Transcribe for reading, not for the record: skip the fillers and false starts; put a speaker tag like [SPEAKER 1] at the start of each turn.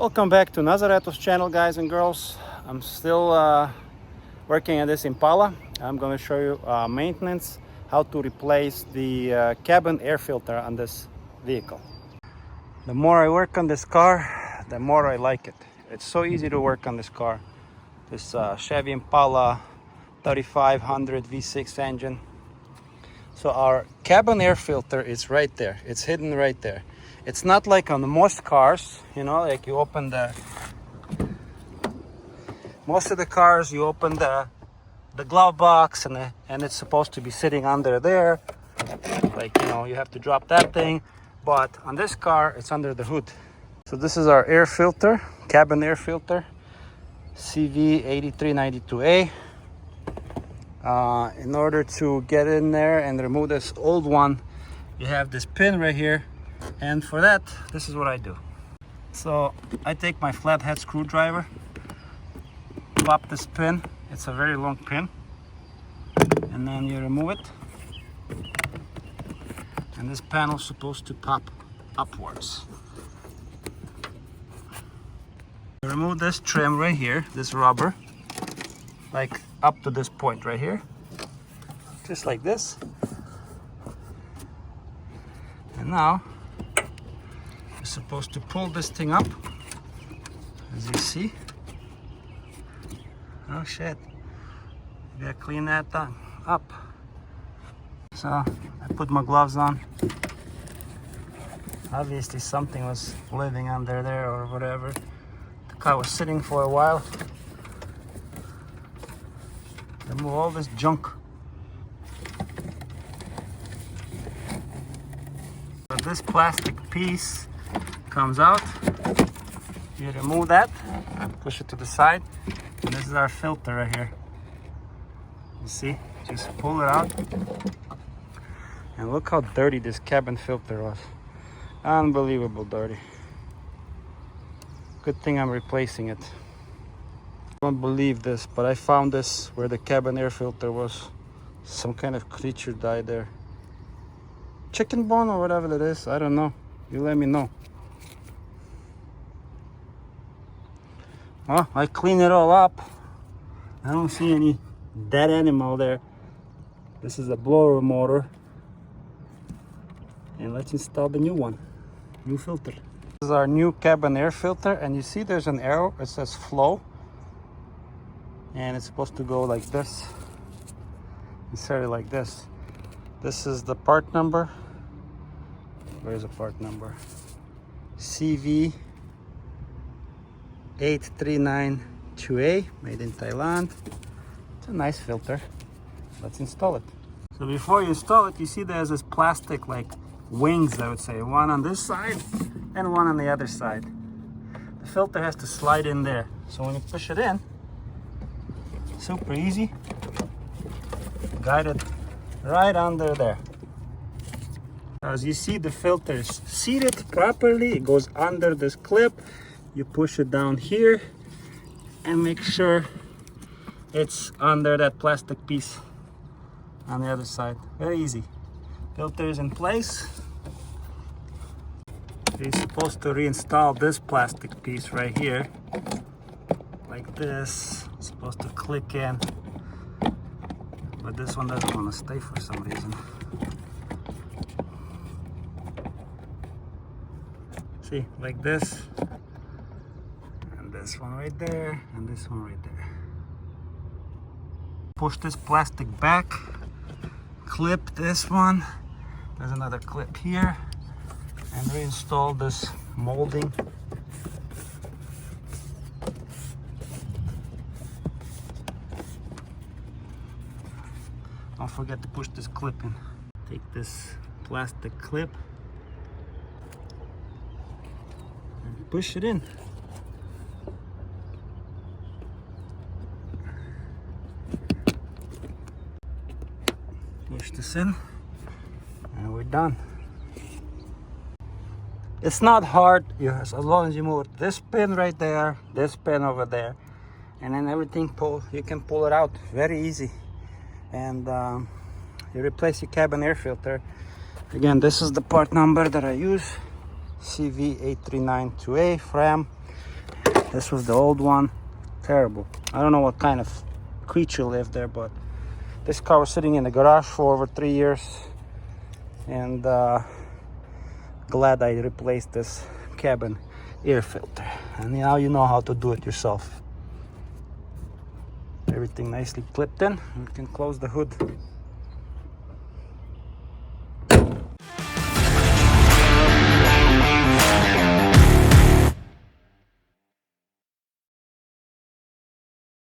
[SPEAKER 1] Welcome back to Nazareto's channel, guys and girls. I'm still working on this Impala. I'm going to show you maintenance, how to replace the cabin air filter on this vehicle. The more I work on this car, the more I like it. It's so easy to work on this car. This Chevy Impala 3500 V6 engine. So our cabin air filter is right there. It's hidden right there. It's not like on most cars, you know, like you open most of the cars, you open the glove box and it's supposed to be sitting under there. Like, you know, you have to drop that thing. But on this car, it's under the hood. So this is our air filter, cabin air filter, CV8392A. In order to get in there and remove this old one, you have this pin right here. And for that, this is what I do. So I take my flathead screwdriver, pop this pin. It's a very long pin. And then you remove it. And this panel is supposed to pop upwards. You remove this trim right here, this rubber, like up to this point right here. Just like this. And now you're supposed to pull this thing up, as you see. Oh shit, you gotta clean that up. So I put my gloves on. Obviously something was living under there or whatever. The car was sitting for a while. Remove all this junk. So this plastic piece comes out. You remove that, push it to the side, and this is our filter right here. You see, just pull it out. And look how dirty this cabin filter was. Unbelievable dirty. Good thing I'm replacing it. I don't believe this, but I found this where the cabin air filter was. Some kind of creature died there. Chicken bone or whatever it is, I don't know. You let me know. Well, I clean it all up. I don't see any dead animal there. This is a blower motor. And let's install the new one. New filter. This is our new cabin air filter, and you see there's an arrow. It says flow. And it's supposed to go like this. Insert it like this. This is the part number. Where's the part number? CV8392A, made in Thailand. It's a nice filter. Let's install it. So before you install it, you see there's this plastic like wings, I would say. One on this side and one on the other side. The filter has to slide in there. So when you push it in, super easy. Guide it right under there. As you see, the filter is seated properly. It goes under this clip. You push it down here and make sure it's under that plastic piece on the other side. Very easy. Filter is in place. You're supposed to reinstall this plastic piece right here. Like this. It's supposed to click in. But this one doesn't want to stay for some reason. See, like this. And this one right there. And this one right there. Push this plastic back. Clip this one. There's another clip here. And reinstall this molding. Don't forget to push this clip in. Take this plastic clip and push it in. Push this in and we're done. It's not hard, as long as you move this pin right there, this pin over there, and then everything you can pull it out very easy. And you replace your cabin air filter. Again, this is the part number that I use, CV8392A, Fram. This was the old one. Terrible. I don't know what kind of creature lived there, but this car was sitting in the garage for over 3 years, and glad I replaced this cabin air filter. And now you know how to do it yourself. Everything nicely clipped in. We can close the hood